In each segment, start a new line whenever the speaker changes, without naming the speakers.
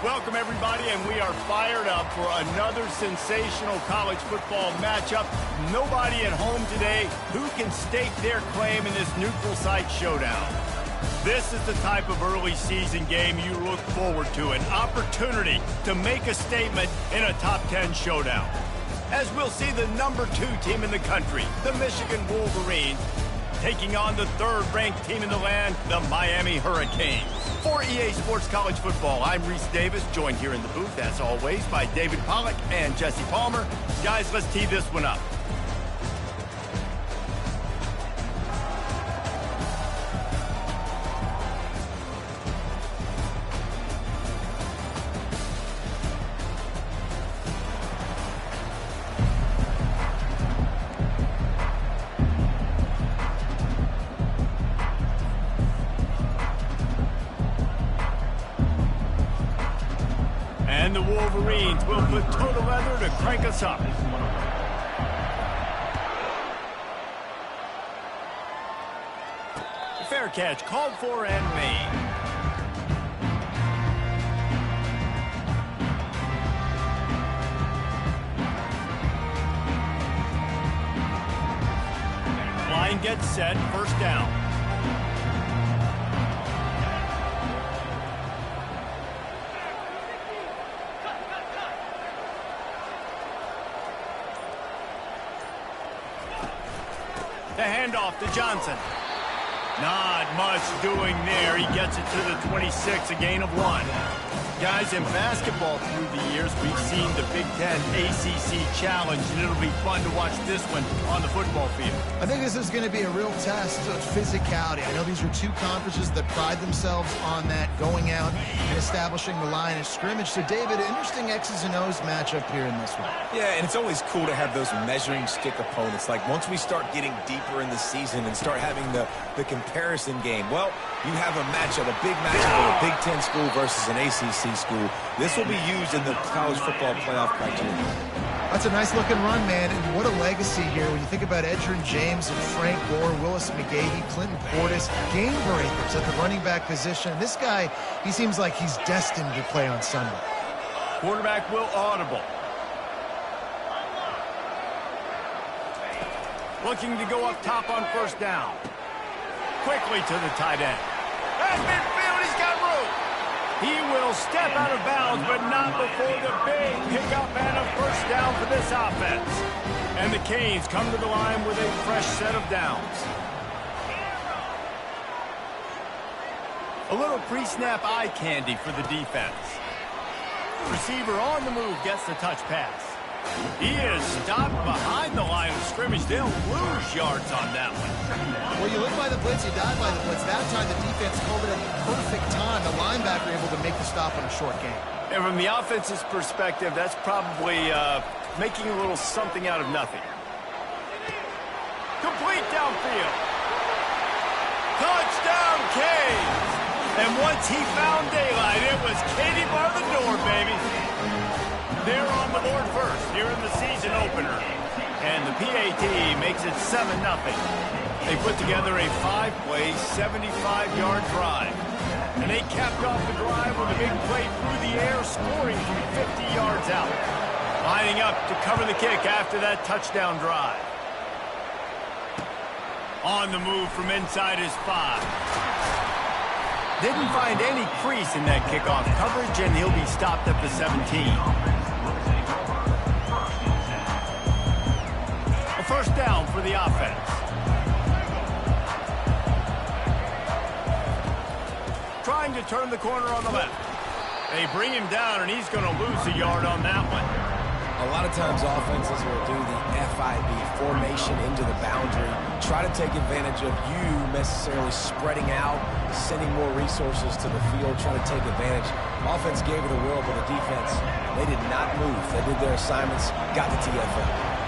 Welcome, everybody, and we are fired up for another sensational college football matchup. Nobody at home today who can stake their claim in this neutral site showdown. This is the type of early season game you look forward to, an opportunity to make a statement in a top 10 showdown. As we'll see the number 2 team in the country, the Michigan Wolverines, taking on the 3rd-ranked team in the land, the Miami Hurricanes. For EA Sports College Football, I'm Reese Davis, joined here in the booth, as always, by David Pollack and Jesse Palmer. Guys, let's tee this one up. And the Wolverines will put total leather to crank us up. Fair catch called for and made. Line gets set, first down. The handoff to Johnson. Not much doing there. He gets it to the 26, a gain of 1. Guys, in basketball through the years, we've seen the Big Ten ACC Challenge, and it'll be fun to watch this one on the football field.
I think this is going to be a real test of physicality. I know these are 2 conferences that pride themselves on that, going out and establishing the line of scrimmage. So, David, interesting X's and O's matchup here in this one.
Yeah, and it's always cool to have those measuring stick opponents. Like, once we start getting deeper in the season and start having the comparison game, well, you have a matchup, a big matchup of a Big Ten school versus an ACC school. This will be used in the college football playoff criteria.
That's a nice-looking run, man, and what a legacy here when you think about Edgerrin James and Frank Gore, Willis McGahee, Clinton Portis, game breakers at the running back position. This guy, he seems like he's destined to play on Sunday.
Quarterback will audible. Looking to go up top on first down. Quickly to the tight end. At midfield, he's got room. He will step out of bounds, but not before the big pickup and a first down for this offense. And the Canes come to the line with a fresh set of downs. A little pre-snap eye candy for the defense. Receiver on the move gets the touch pass. He is stopped behind the line of scrimmage. They'll lose yards on that one.
Well, you live by the blitz, you die by the blitz. That time the defense called it at the perfect time. The linebacker able to make the stop on a short gain.
And from the offense's perspective, that's probably making a little something out of nothing. Complete downfield. Touchdown, Canes! And once he found daylight, it was Katie bar the door, baby. They're on the board first here in the season opener. And the PAT makes it 7-0. They put together a 5-play, 75-yard drive. And they capped off the drive with a big play through the air, scoring from 50 yards out. Lining up to cover the kick after that touchdown drive. On the move from inside his 5. Didn't find any crease in that kickoff coverage, and he'll be stopped at the 17. First down for the offense. Trying to turn the corner on the left. They bring him down, and he's going to lose a yard on that one.
A lot of times offenses will do the FIB, formation into the boundary, try to take advantage of you necessarily spreading out, sending more resources to the field, trying to take advantage. Offense gave it a whirl, but the defense, they did not move. They did their assignments, got the TFL.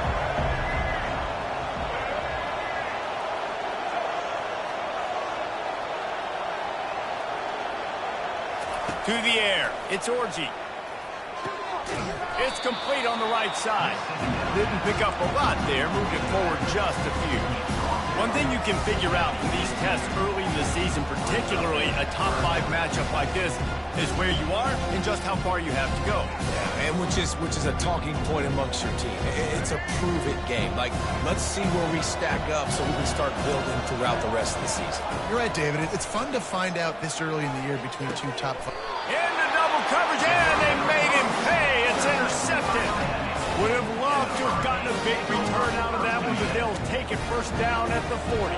To the air. It's Orji.
It's complete on the right side. Didn't pick up a lot there, moved it forward just a few. One thing you can figure out from these tests early in the season, particularly a top 5 matchup like this, is where you are and just how far you have to go.
Yeah, and which is a talking point amongst your team. It's a prove-it game. Like, let's see where we stack up so we can start building throughout the rest of the season.
You're right, David. It's fun to find out this early in the year between two top 5.
Into double coverage, and they made him pay. It's intercepted. Would have loved to have gotten a big return out of that one, but they'll take it first down at the 40.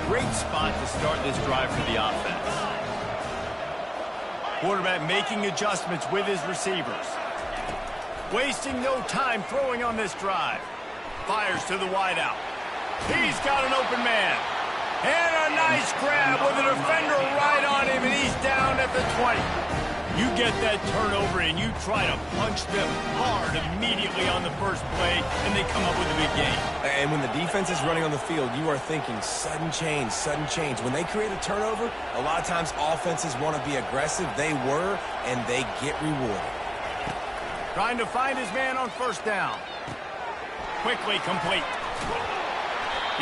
Great spot to start this drive for the offense. Quarterback making adjustments with his receivers. Wasting no time throwing on this drive. Fires to the wideout. He's got an open man. And a nice grab with a defender right on him, and he's down at the 20. You get that turnover and you try to punch them hard immediately on the first play, and they come up with a big game.
And when the defense is running on the field, you are thinking sudden change, sudden change. When they create a turnover, a lot of times offenses want to be aggressive. They were, and they get rewarded.
Trying to find his man on first down. Quickly complete.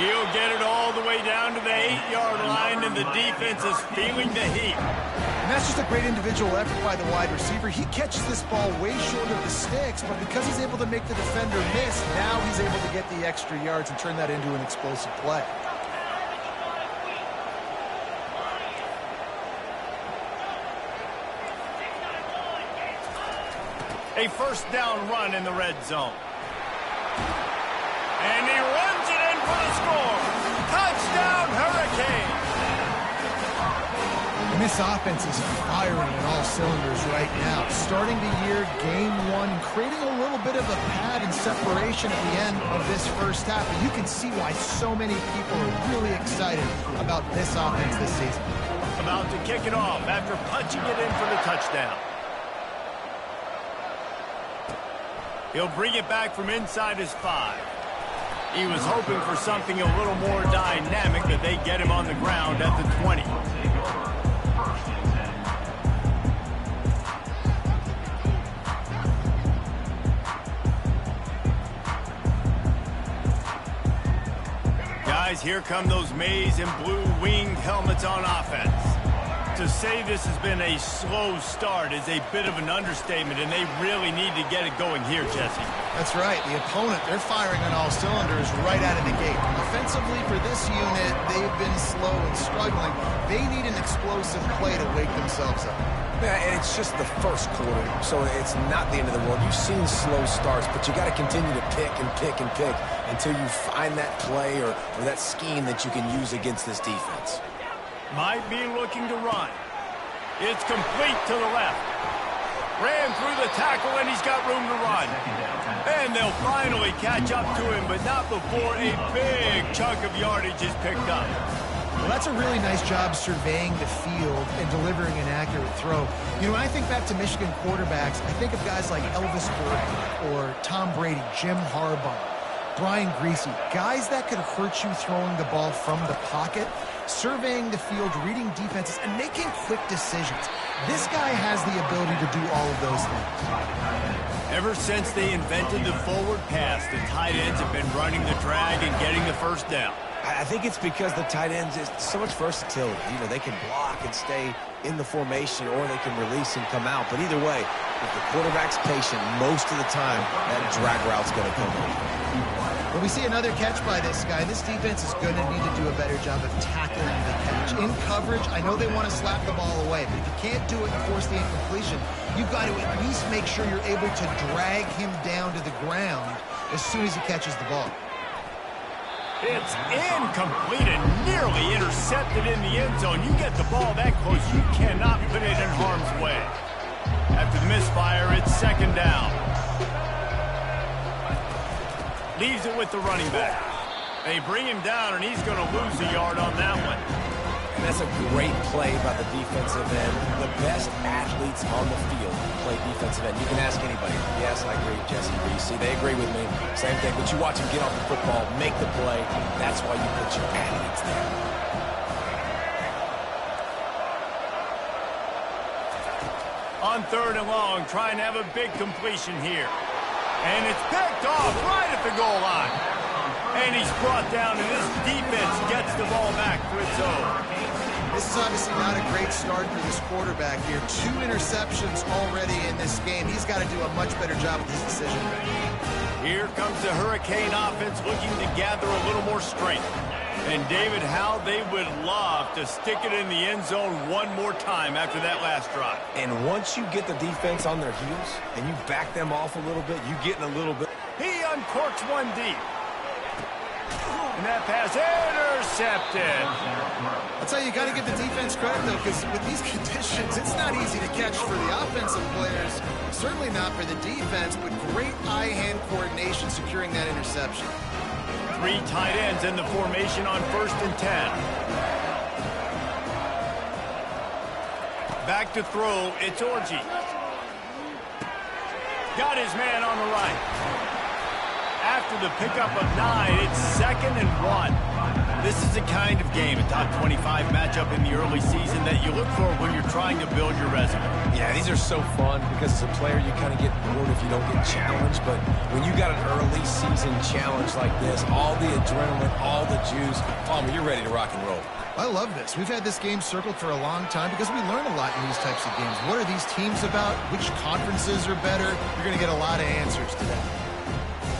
He'll get it all the way down to the 8-yard line, and the defense is feeling the heat.
And that's just a great individual effort by the wide receiver. He catches this ball way short of the sticks, but because he's able to make the defender miss, now he's able to get the extra yards and turn that into an explosive play.
A first down run in the red zone. And he runs it in for the score. Touchdown, Hurricane.
And this offense is firing on all cylinders right now. Starting the year, game 1, creating a little bit of a pad and separation at the end of this first half. And you can see why so many people are really excited about this offense this season.
About to kick it off after punching it in for the touchdown. He'll bring it back from inside his 5. He was hoping for something a little more dynamic, but they get him on the ground at the 20. Guys, here come those maize and blue winged helmets on offense. To say this has been a slow start is a bit of an understatement, and they really need to get it going here, Jesse.
That's right. The opponent, they're firing on all cylinders right out of the gate. Offensively, for this unit, they've been slow and struggling. They need an explosive play to wake themselves up.
Yeah, and it's just the first quarter, so it's not the end of the world. You've seen slow starts, but you got to continue to pick and pick and pick until you find that play or that scheme that you can use against this defense.
Might be looking to run. It's complete to the left. Ran through the tackle, and he's got room to run. And they'll finally catch up to him, but not before a big chunk of yardage is picked up.
Well, that's a really nice job surveying the field and delivering an accurate throw. You know, when I think back to Michigan quarterbacks, I think of guys like Elvis Gordon or Tom Brady, Jim Harbaugh, Brian Griese, guys that could hurt you throwing the ball from the pocket, surveying the field, reading defenses, and making quick decisions. This guy has the ability to do all of those things.
Ever since they invented the forward pass, the tight ends have been running the drag and getting the first down.
I think it's because the tight ends is so much versatility. You know, they can block and stay in the formation, or they can release and come out. But either way, if the quarterback's patient, most of the time, that drag route's going to come in.
Well, we see another catch by this guy. This defense is going to need to do a better job of tackling the catch. In coverage, I know they want to slap the ball away, but if you can't do it and force the incompletion, you've got to at least make sure you're able to drag him down to the ground as soon as he catches the ball.
It's incomplete and nearly intercepted in the end zone. You get the ball that close, you cannot put it in harm's way. After the misfire, it's second down. Leaves it with the running back. They bring him down, and he's going to lose a yard on that one.
And that's a great play by the defensive end. The best athletes on the field play defensive end. You can ask anybody. Yes, I agree, Jesse Reese. They agree with me. Same thing. But you watch him get off the football, make the play. That's why you put your athletes there.
On 3rd and long, trying to have a big completion here. And it's picked off right at the goal line. And he's brought down, and this defense gets the ball back for its own.
This is obviously not a great start for this quarterback here. 2 interceptions already in this game. He's got to do a much better job with his decision making.
Here comes the Hurricane offense looking to gather a little more strength. And David, how they would love to stick it in the end zone one more time after that last drive.
And once you get the defense on their heels and you back them off a little bit, you get in a little bit.
He uncorks one deep. And that pass intercepted.
I'll tell you, you got to give the defense credit, though, because with these conditions, it's not easy to catch for the offensive players. Certainly not for the defense, but great eye-hand coordination securing that interception.
3 tight ends in the formation on 1st and 10. Back to throw, it's Orji. Got his man on the right. After the pickup of 9, it's 2nd and 1. This is the kind of game, a top 25 matchup in the early season that you look for when you're trying to build your resume.
Yeah, these are so fun because as a player you kind of get bored if you don't get challenged, but when you got an early season challenge like this, all the adrenaline, all the juice, Palmer, you're ready to rock and roll.
I love this. We've had this game circled for a long time because we learn a lot in these types of games. What are these teams about? Which conferences are better? You're going to get a lot of answers today.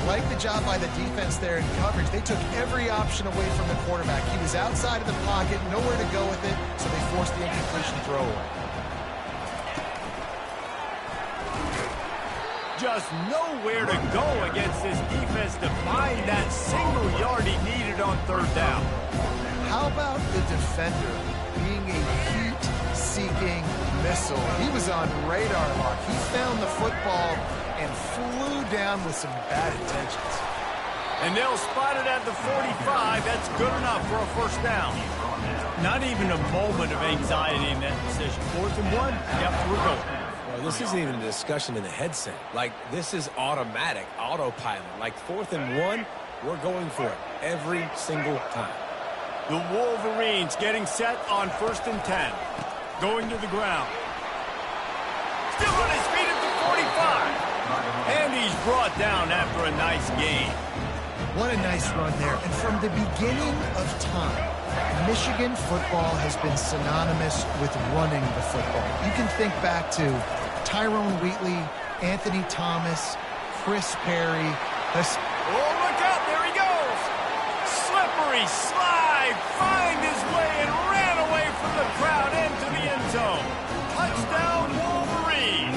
Like the job by the defense there in coverage. They took every option away from the quarterback. He was outside of the pocket, nowhere to go with it, so they forced the incompletion throwaway.
Just nowhere to go against this defense to find that single yard he needed on 3rd down.
How about the defender being a heat-seeking missile? He was on radar lock. He found the football and flew down with some bad intentions.
And they'll spot it at the 45. That's good enough for a 1st down. Not even a moment of anxiety in that decision. 4th and 1, yep, we're going.
Well, this isn't even a discussion in the headset. Like, this is automatic, autopilot. Like, 4th and 1, we're going for it every single time.
The Wolverines getting set on 1st and 10. Going to the ground. Still on his feet at the 45. And he's brought down after a nice gain.
What a nice run there. And from the beginning of time, Michigan football has been synonymous with running the football. You can think back to Tyrone Wheatley, Anthony Thomas, Chris Perry.
Oh, look out. There he goes. Slippery slide. Find his way and ran away from the crowd into the end zone. Touchdown, Wolverines.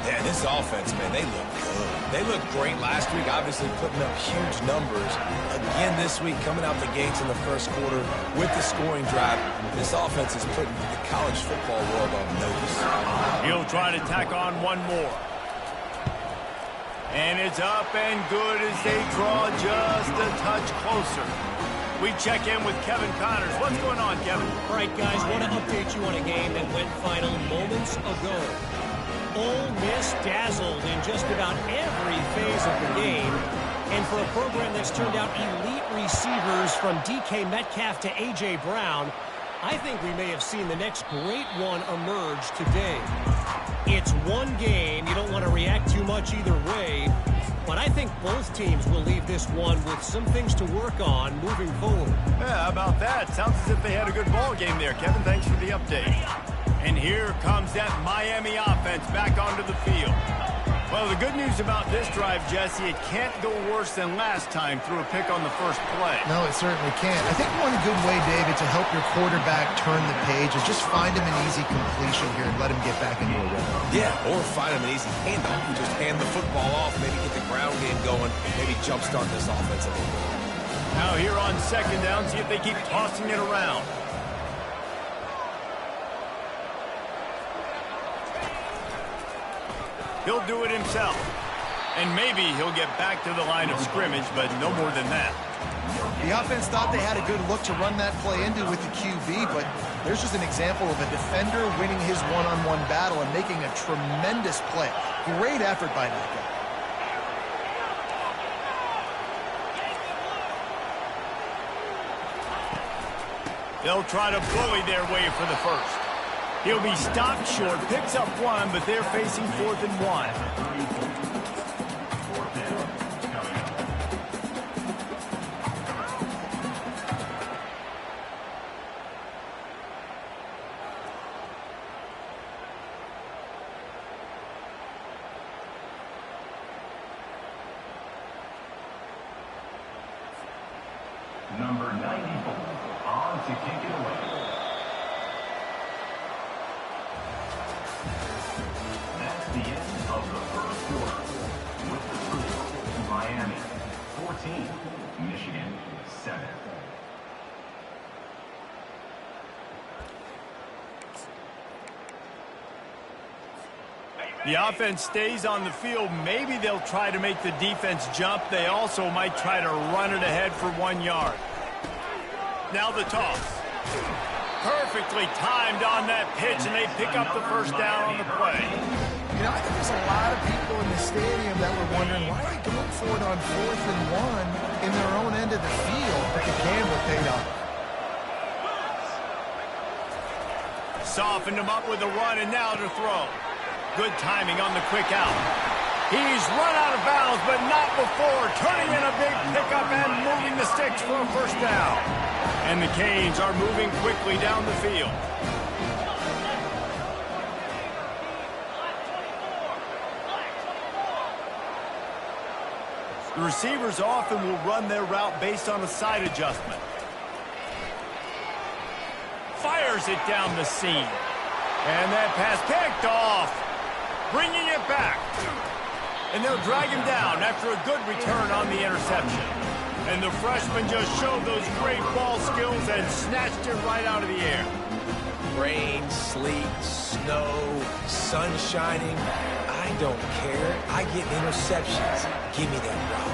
Yeah, this offense, man, they look good. They looked great last week, obviously putting up huge numbers. Again this week, coming out the gates in the 1st quarter with the scoring drive. This offense is putting the college football world on notice.
He'll try to tack on one more. And it's up and good as they draw just a touch closer. We check in with Kevin Connors. What's going on, Kevin?
All right, guys, want to update you on a game that went final moments ago. Ole Miss dazzled in just about every phase of the game. And for a program that's turned out elite receivers from DK Metcalf to A.J. Brown, I think we may have seen the next great one emerge today. It's one game. You don't want to react too much either way. But I think both teams will leave this one with some things to work on moving forward.
Yeah, how about that? Sounds as if they had a good ball game there, Kevin. Thanks for the update. And here comes that Miami offense back onto the field. Well, the good news about this drive, Jesse, it can't go worse than last time through a pick on the 1st play.
No, it certainly can't. I think one good way, David, to help your quarterback turn the page is just find him an easy completion here and let him get back into a rhythm.
Yeah, or find him an easy handoff. You just hand the football off, maybe get the ground game going, maybe jumpstart this offense a little bit.
Now here on 2nd down, see if they keep tossing it around. He'll do it himself. And maybe he'll get back to the line of scrimmage, but no more than that.
The offense thought they had a good look to run that play into with the QB, but there's just an example of a defender winning his one-on-one battle and making a tremendous play. Great effort by that guy.
They'll try to bully their way for the 1st. He'll be stopped short, picks up 1, but they're facing 4th and 1.
Number 94, on to kick it away. That's the end of the first quarter. With the score, Miami 14, Michigan 7.
The offense stays on the field. Maybe they'll try to make the defense jump. They also might try to run it ahead for 1 yard. Now the toss. Perfectly timed on that pitch, and they pick up the first down on the play.
You know, I think there's a lot of people in the stadium that were wondering, why are they going for it on 4th and 1 in their own end of the field? But the gamble paid off.
Softened him up with a run, and now to throw. Good timing on the quick out. He's run out of bounds, but not before turning in a big pickup and moving the sticks for a first down. And the Canes are moving quickly down the field. The receivers often will run their route based on a side adjustment. Fires it down the seam. And that pass picked off. Bringing it back. And they'll drag him down after a good return on the interception. And the freshman just showed those great ball skills and snatched it right out of the air.
Rain, sleet, snow, sun shining. I don't care. I get interceptions. Give me that rock.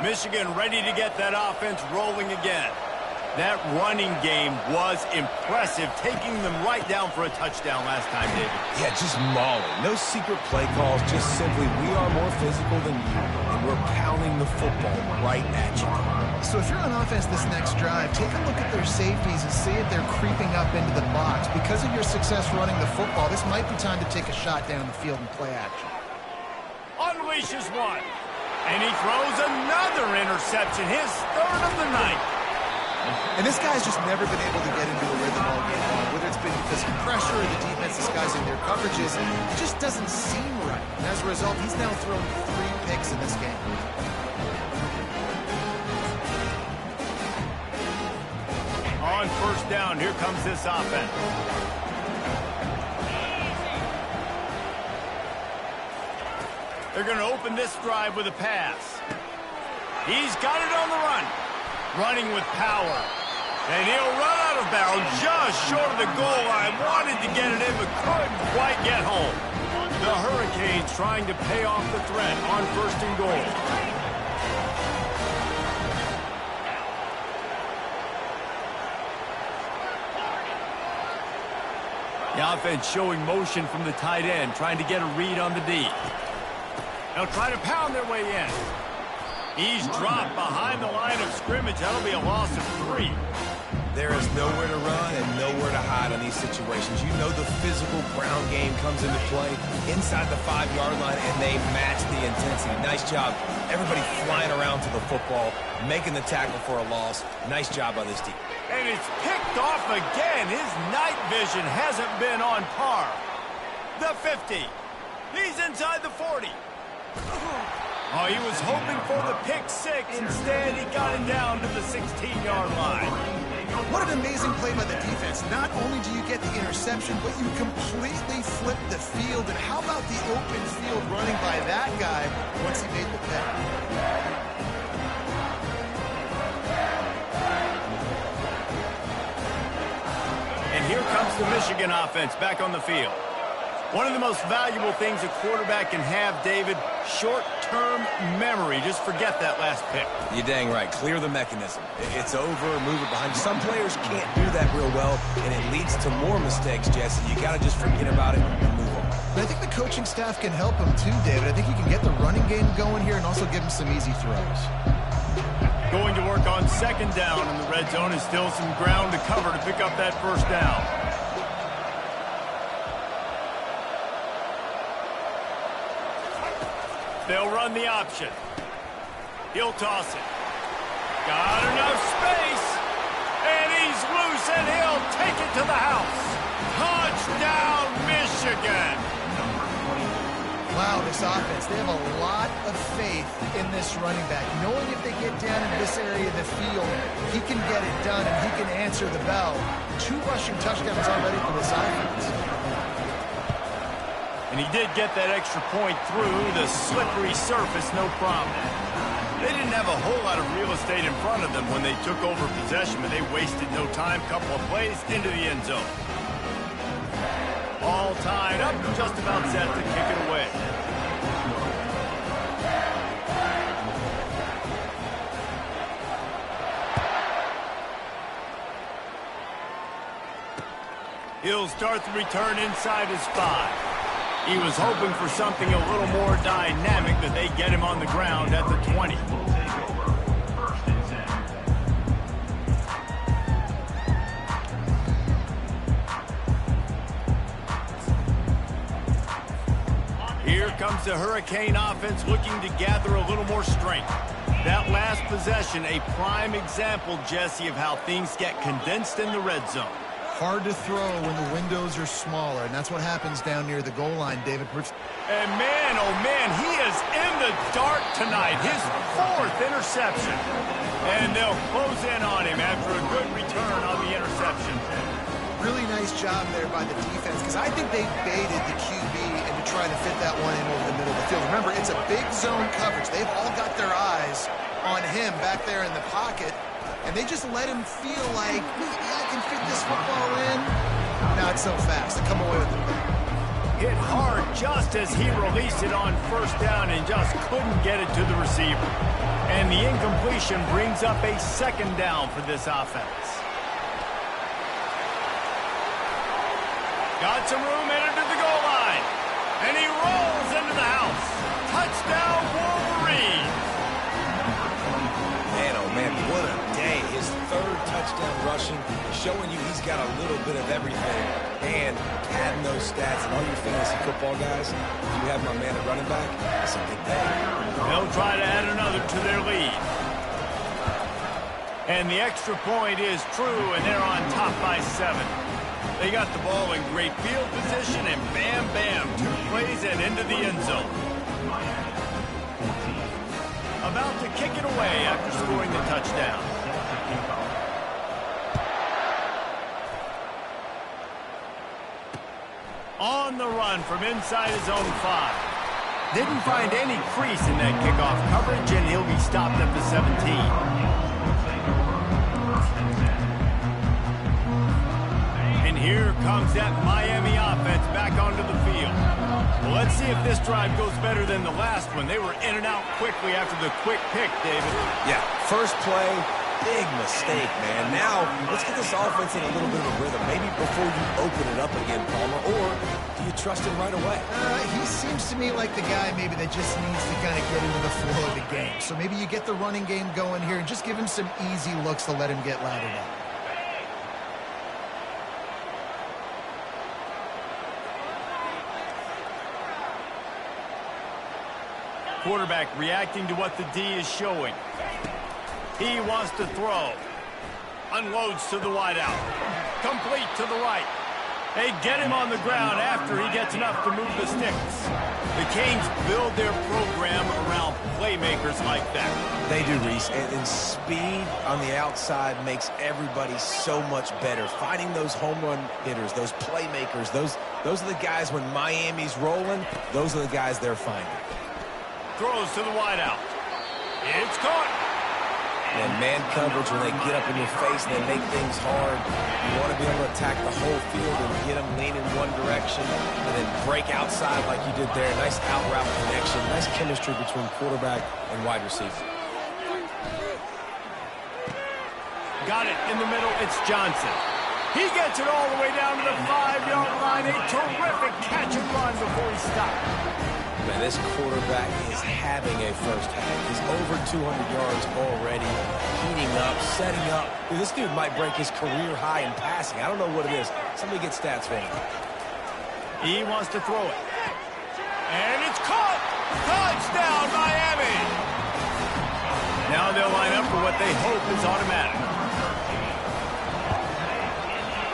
Michigan ready to get that offense rolling again. That running game was impressive, taking them right down for a touchdown last time, David.
Yeah, just mauling. No secret play calls, just simply we are more physical than you, and we're pounding the football right at you.
So if you're on offense this next drive, take a look at their safeties and see if they're creeping up into the box. Because of your success running the football, this might be time to take a shot down the field and play action.
Unleashes one. And he throws another interception, his 3rd of the night.
And this guy's just never been able to get into a rhythm all game long. Whether it's been because of pressure or the defense disguising their coverages, it just doesn't seem right. And as a result, he's now thrown 3 picks in this game.
On first down, here comes this offense. They're going to open this drive with a pass. He's got it on the run. Running with power. And he'll run out of bounds just short of the goal line. Wanted to get it in, but couldn't quite get home. The Hurricanes trying to pay off the threat on 1st and goal. The offense showing motion from the tight end, trying to get a read on the D. They'll try to pound their way in. He's dropped behind the line of scrimmage. That'll be a loss of 3.
There is nowhere to run and nowhere to hide on these situations. You know the physical ground game comes into play inside the 5-yard line, and they match the intensity. Nice job. Everybody flying around to the football, making the tackle for a loss. Nice job by this team.
And it's picked off again. His night vision hasn't been on par. The 50. He's inside the 40. Oh, he was hoping for the pick 6. Instead, he got it down to the 16-yard line.
What an amazing play by the defense. Not only do you get the interception, but you completely flip the field. And how about the open field running by that guy once he made the pick?
And here comes the Michigan offense back on the field. One of the most valuable things a quarterback can have, David, short-term memory. Just forget that last pick.
You're dang right. Clear the mechanism. It's over, move it behind you. Some players can't do that real well, and it leads to more mistakes, Jesse. You got to just forget about it and move on.
And I think the coaching staff can help him too, David. I think he can get the running game going here and also give him some easy throws.
Going to work on second down in the red zone, and still some ground to cover to pick up that first down. They'll run the option. He'll toss it. Got enough space. And he's loose, and he'll take it to the house. Touchdown, Michigan.
Wow, this offense, they have a lot of faith in this running back. Knowing if they get down in this area of the field, he can get it done and he can answer the bell. 2 rushing touchdowns already for this offense.
And he did get that extra point through the slippery surface, no problem. They didn't have a whole lot of real estate in front of them when they took over possession, but they wasted no time. Couple of plays into the end zone. All tied up, just about set to kick it away. He'll start the return inside his 5. He was hoping for something a little more dynamic, but they get him on the ground at the 20. Here comes the Hurricane offense looking to gather a little more strength. That last possession, a prime example, Jesse, of how things get condensed in the red zone.
Hard to throw when the windows are smaller, and that's what happens down near the goal line, David.
And man, oh man, he is in the dark tonight. His 4th interception. And they'll close in on him after a good return on the interception.
Really nice job there by the defense, because I think they baited the QB into trying to fit that one in over the middle of the field. Remember, it's a big zone coverage. They've all got their eyes on him back there in the pocket. And they just let him feel like, yeah, I can fit this football in. Not so fast. They come away with it.
Hit hard just as he released it on first down and just couldn't get it to the receiver. And the incompletion brings up a second down for this offense. Got some room headed to the goal line. And he rolls into the house. Touchdown, Wolverines.
Man, oh man, what a day. His 3rd touchdown rushing, showing you he's got a little bit of everything. And adding those stats, and all your fantasy football guys, if you have my man at running back, that's a big day.
They'll try to add another to their lead. And the extra point is true, and they're on top by 7. They got the ball in great field position, and bam, bam, 2 plays and into the end zone. About to kick it away after scoring the touchdown. On the run from inside his own 5. Didn't find any crease in that kickoff coverage, and he'll be stopped at the 17. And here comes that Miami offense back onto the field. Well, let's see if this drive goes better than the last one. They were in and out quickly after the quick pick, David.
Yeah, first play, big mistake, man. Now, let's get this offense in a little bit of a rhythm. Maybe before you open it up again, Palmer, or do you trust him right away?
He seems to me like the guy maybe that just needs to kind of get into the flow of the game. So maybe you get the running game going here and just give him some easy looks to let him get laddered up.
Quarterback reacting to what the D is showing. He wants to throw. Unloads to the wideout. Complete to the right. They get him on the ground after he gets enough to move the sticks. The Canes build their program around playmakers like that.
They do, Reese. And speed on the outside makes everybody so much better. Finding those home run hitters, those playmakers, those are the guys when Miami's rolling, those are the guys they're finding.
Throws to the wideout. It's caught.
And man coverage, when they get up in your face and they make things hard, you want to be able to attack the whole field and get them leaning one direction and then break outside like you did there. Nice out route connection. Nice chemistry between quarterback and wide receiver.
Got it in the middle. It's Johnson. He gets it all the way down to the 5-yard line. A terrific catch and run before he stopped.
Man, this quarterback is having a first half. He's over 200 yards already, heating up, setting up. Dude, this dude might break his career high in passing. I don't know what it is. Somebody get stats for him.
He wants to throw it. And it's caught! Touchdown, Miami! Now they'll line up for what they hope is automatic.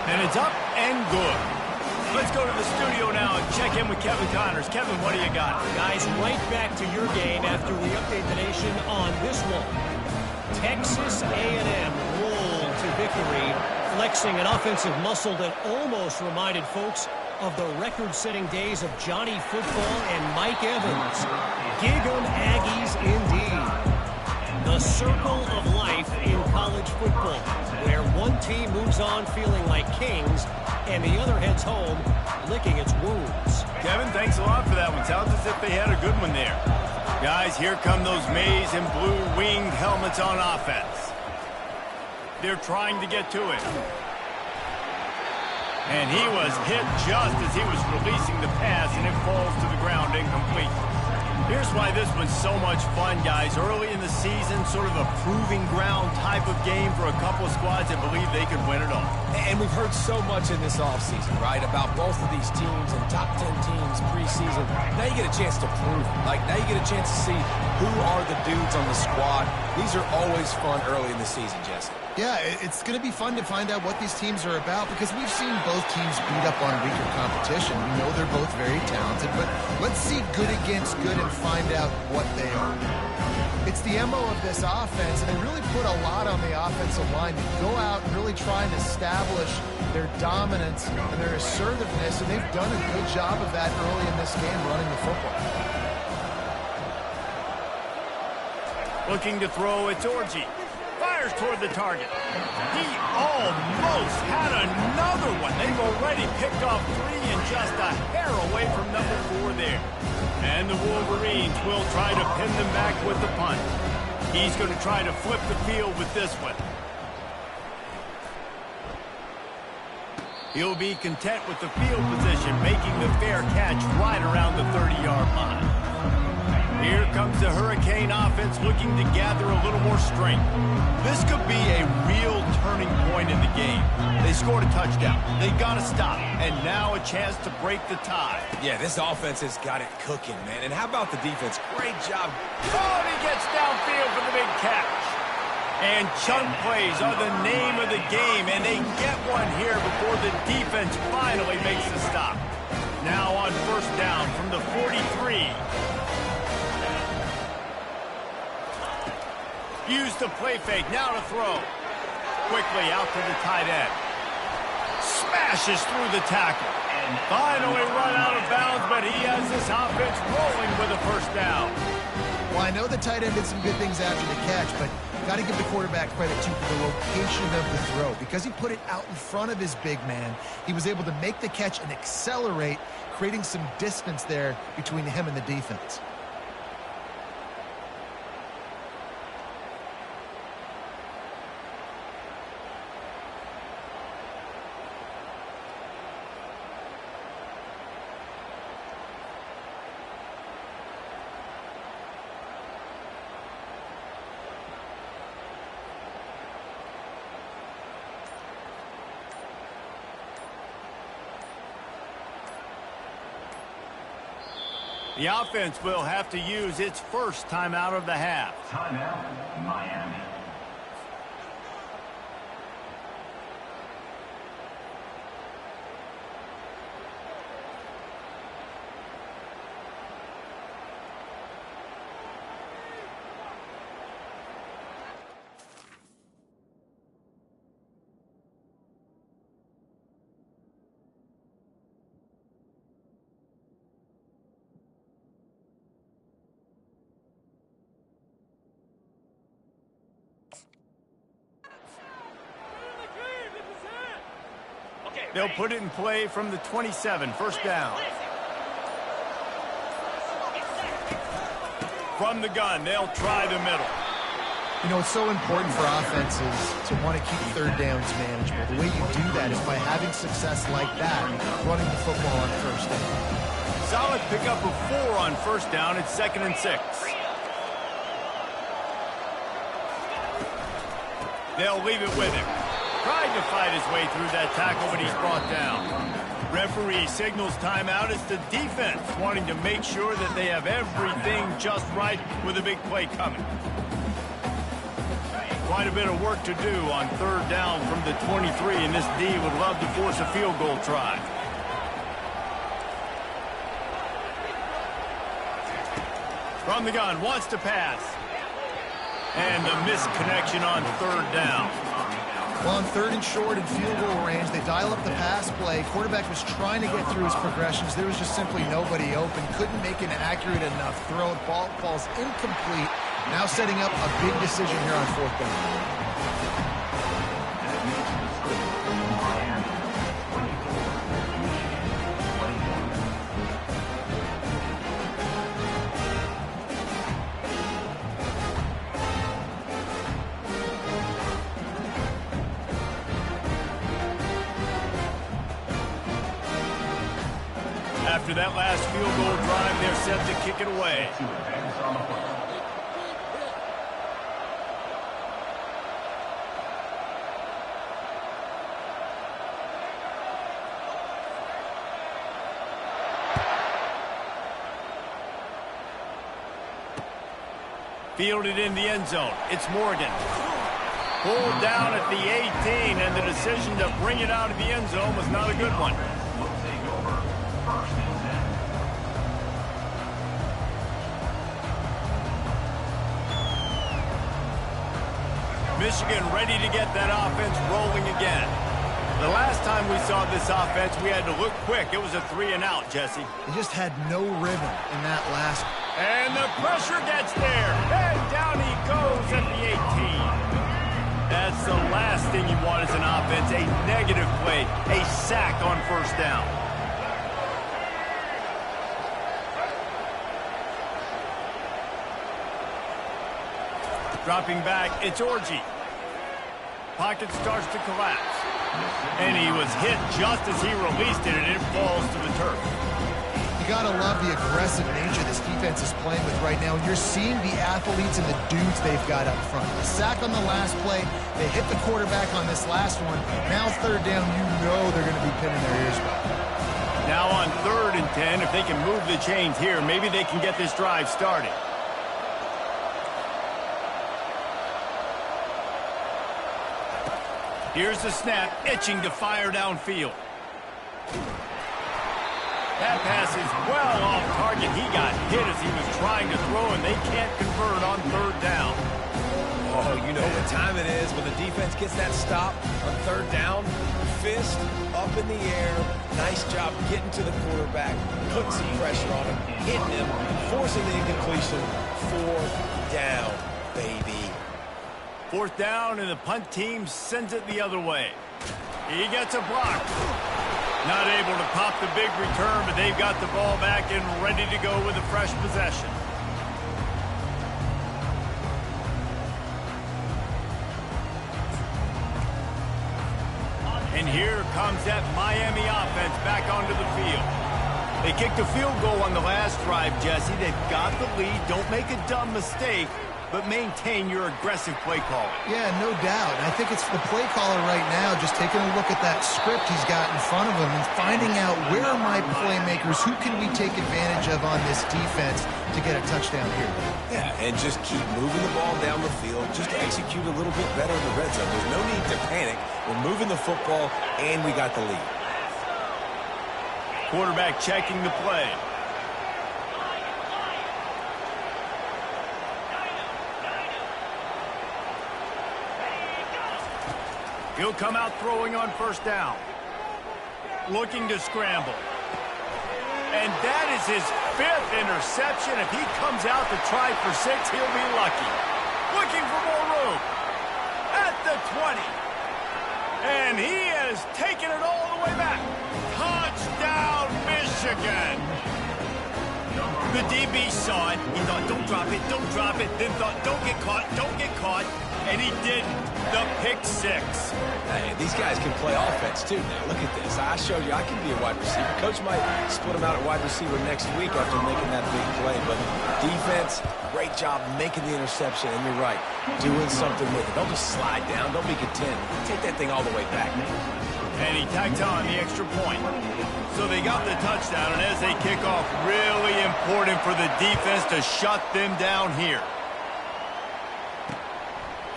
And it's up and good. Let's go to the studio now and check in with Kevin Connors. Kevin, what do you got?
Guys, right back to your game after we update the nation on this one. Texas A&M rolled to victory, flexing an offensive muscle that almost reminded folks of the record-setting days of Johnny Football and Mike Evans. Gig 'em Aggies indeed. The circle of life in college football, where one team moves on feeling like kings and the other heads home licking its wounds.
Kevin, thanks a lot for that one. Sounds as if they had a good one there. Guys, here come those maize and blue winged helmets on offense. They're trying to get to it. And he was hit just as he was releasing the pass, and it falls to the ground incomplete. Here's why this was so much fun, guys. Early in the season, sort of a proving ground type of game for a couple of squads that believe they could win it all.
And we've heard so much in this offseason, right, about both of these teams and top 10 teams preseason. Now you get a chance to prove it. Like, now you get a chance to see who are the dudes on the squad. These are always fun early in the season, Jesse.
Yeah, it's going to be fun to find out what these teams are about because we've seen both teams beat up on weaker competition. We know they're both very talented, but let's see good against good and find out what they are. It's the MO of this offense, and they really put a lot on the offensive line to go out and really try and establish their dominance and their assertiveness, and they've done a good job of that early in this game running the football.
Looking to throw, it's Orji. Fires toward the target. He almost had another one. They've already picked off 3 and just a hair away from number 4 there. And the Wolverines will try to pin them back with the punt. He's going to try to flip the field with this one. He'll be content with the field position, making the fair catch right around the 30-yard line. Here comes the Hurricane offense looking to gather a little more strength. This could be a real turning point in the game. They scored a touchdown. They got to stop. And now a chance to break the tie.
Yeah, this offense has got it cooking, man. And how about the defense? Great job.
Oh, he gets downfield for the big catch. And chunk plays are the name of the game, and they get one here before the defense finally makes the stop. Now on first down from the 43. Use the play fake, now to throw. Quickly out to the tight end. Smashes through the tackle. And finally run out of bounds, but he has this offense rolling with a first down.
Well, I know the tight end did some good things after the catch, but got to give the quarterback credit, too, for the location of the throw. Because he put it out in front of his big man, he was able to make the catch and accelerate, creating some distance there between him and the defense.
The offense will have to use its first timeout of the half.
Timeout, Miami.
They'll put it in play from the 27, first down. From the gun, they'll try the middle.
You know, it's so important for offenses to want to keep third downs manageable. The way you do that is by having success like that, running the football on first down.
solid pickup of 4 on first down. It's 2nd and 6. They'll leave it with him. Trying to fight his way through that tackle, but he's brought down. Referee signals timeout. It's the defense wanting to make sure that they have everything just right with a big play coming. Quite a bit of work to do on 3rd down from the 23, and this D would love to force a field goal try. From the gun, wants to pass. And the misconnection on 3rd down.
Well, on 3rd and short in field goal range, they dial up the pass play. Quarterback was trying to get through his progressions. There was just simply nobody open. Couldn't make an accurate enough throw. Ball falls incomplete. Now setting up a big decision here on 4th down.
After that last field goal drive, they're set to kick it away. Fielded in the end zone. It's Morgan. Pulled down at the 18, and the decision to bring it out of the end zone was not a good one. Michigan ready to get that offense rolling again. The last time we saw this offense, we had to look quick. It was a 3-and-out, Jesse.
They just had no rhythm in that last.
And the pressure gets there. And down he goes at the 18. That's the last thing you want as an offense, a negative play, a sack on 1st down. Dropping back, it's Orji. Pocket starts to collapse. And he was hit just as he released it, and it falls to the turf.
You gotta love the aggressive nature this defense is playing with right now. And you're seeing the athletes and the dudes they've got up front. The sack on the last play, they hit the quarterback on this last one. Now 3rd down, you know they're gonna be pinning their ears back.
Now on 3rd and 10, if they can move the chains here, maybe they can get this drive started. Here's the snap, itching to fire downfield. That pass is well off target. He got hit as he was trying to throw, and they can't convert on 3rd down.
Oh, you know what time it is when the defense gets that stop on 3rd down. Fist up in the air. Nice job getting to the quarterback, putting some pressure on him, hitting him, forcing the incompletion. 4th down, baby.
4th down, and the punt team sends it the other way. He gets a block. Not able to pop the big return, but they've got the ball back and ready to go with a fresh possession. And here comes that Miami offense back onto the field. They kicked a field goal on the last drive, Jesse. They've got the lead. Don't make a dumb mistake, but maintain your aggressive play calling.
Yeah, no doubt. And I think it's the play caller right now just taking a look at that script he's got in front of him and finding out where are my playmakers, who can we take advantage of on this defense to get a touchdown here.
Yeah, and just keep moving the ball down the field. Just execute a little bit better in the red zone. There's no need to panic. We're moving the football, and we got the lead.
Quarterback checking the play. He'll come out throwing on 1st down. Looking to scramble. And that is his 5th interception. If he comes out to try for 6, he'll be lucky. Looking for more room. At the 20. And he has taken it all the way back. Touchdown, Michigan. The DB saw it. He thought, don't drop it, don't drop it. Then thought, don't get caught, and he didn't. the pick six.
Hey, these guys can play offense, too. Now, look at this. I showed you I can be a wide receiver. Coach might split him out at wide receiver next week after making that big play. But defense, great job making the interception. And you're right, doing something with it. Don't just slide down. Don't be content. Take that thing all the way back.
And he tacked on the extra point. So they got the touchdown, and as they kick off, really important for the defense to shut them down here.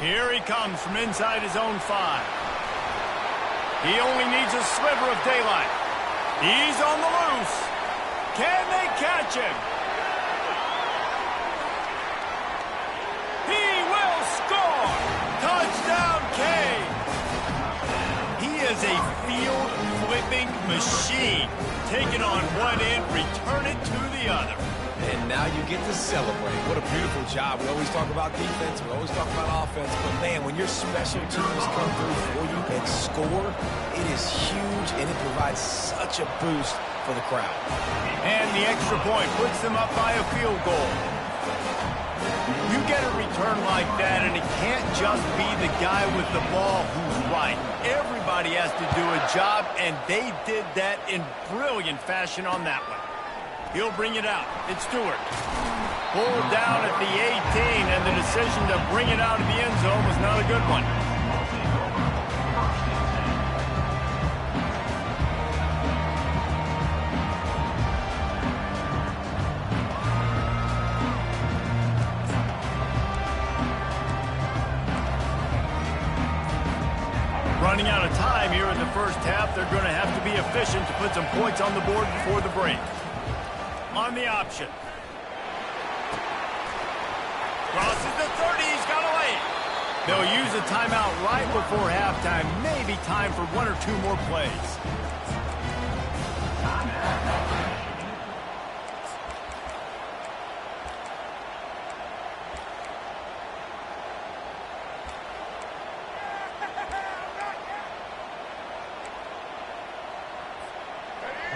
Here he comes from inside his own 5. He only needs a sliver of daylight. He's on the loose. Can they catch him? He will score! Touchdown, Kane! He is a field-flipping machine. Taking on one end, return it to the other.
And now you get to celebrate. What a beautiful job. We always talk about defense. We always talk about offense. But, man, when your special teams come through for you and score, it is huge, and it provides such a boost for the crowd.
And the extra point puts them up by a field goal. You get a return like that, and it can't just be the guy with the ball who's right. Everybody has to do a job, and they did that in brilliant fashion on that one. He'll bring it out. It's Stewart. Pulled down at the 18, and the decision to bring it out of the end zone was not a good one. Running out of time here in the first half, they're going to have to be efficient to put some points on the board before the break. On the option. Crosses the 30, he's got a lane. They'll use a timeout right before halftime. Maybe time for 1 or 2 more plays.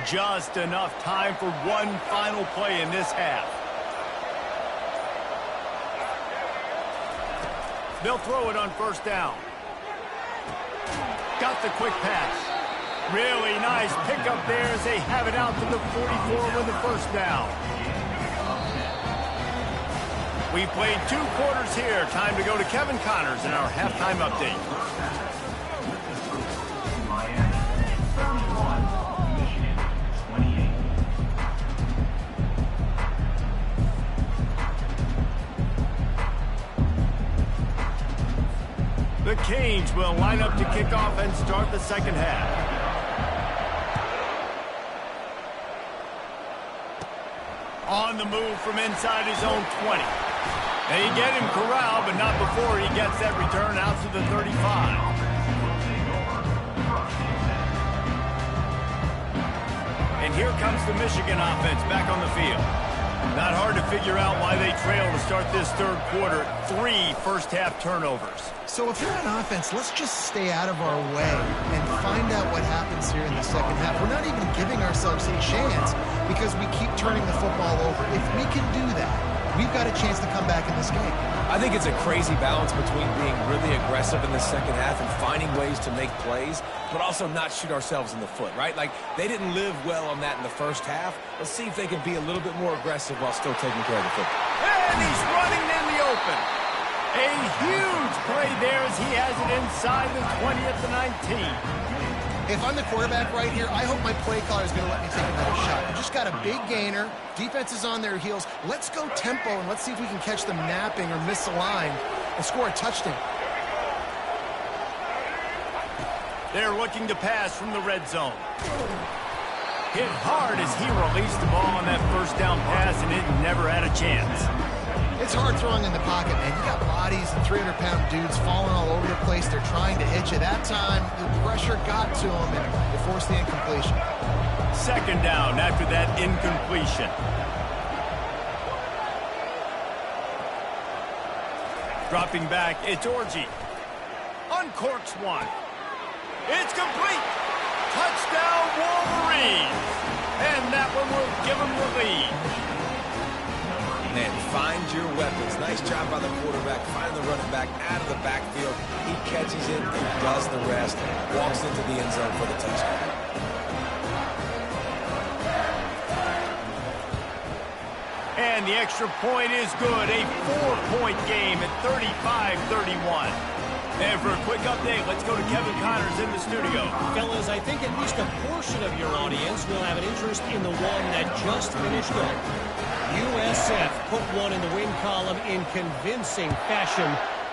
Just enough time for one final play in this half. They'll throw it on first down. Got the quick pass. Really nice pickup there as they have it out to the 44 with the first down. We played 2 quarters here. Time to go to Kevin Connors in our halftime update. The Canes will line up to kick off and start the second half. On the move from inside his own 20. They get him corralled, but not before he gets that return out to the 35. And here comes the Michigan offense back on the field. Not hard to figure out why they trail to start this third quarter. 3 first-half turnovers.
So if you're on offense, let's just stay out of our way and find out what happens here in the second half. We're not even giving ourselves a chance because we keep turning the football over. If we can do that, we've got a chance to come back in this game.
I think it's a crazy balance between being really aggressive in the second half and finding ways to make plays, but also not shoot ourselves in the foot, right? Like, they didn't live well on that in the first half. Let's see if they can be a little bit more aggressive while still taking care of the football.
And he's running in the open. A huge play there as he has it inside the 20 at the 19.
If I'm the quarterback right here, I hope my play caller is going to let me take another shot. We just got a big gainer. Defense is on their heels. Let's go tempo, and let's see if we can catch them napping or misaligned and score a touchdown.
They're looking to pass from the red zone. Hit hard as he released the ball on that first down pass, and it never had a chance.
It's hard throwing in the pocket, man. You got bodies and 300-pound dudes falling all over the place. They're trying to hit you. That time, the pressure got to them, and it forced the incompletion.
Second down after that incompletion. Dropping back, it's Orji. Uncorks one. It's complete. Touchdown, Wolverines. And that one will give them the lead.
Man, Find your weapons. Nice job by the quarterback. Find the running back out of the backfield. He catches it and does the rest. Walks into the end zone for the touchdown.
And the extra point is good. A 4-point game at 35-31. And for a quick update, let's go to Kevin Connors in the studio.
Fellas, I think at least a portion of your audience will have an interest in the one that just finished up. USF put one in the win column in convincing fashion.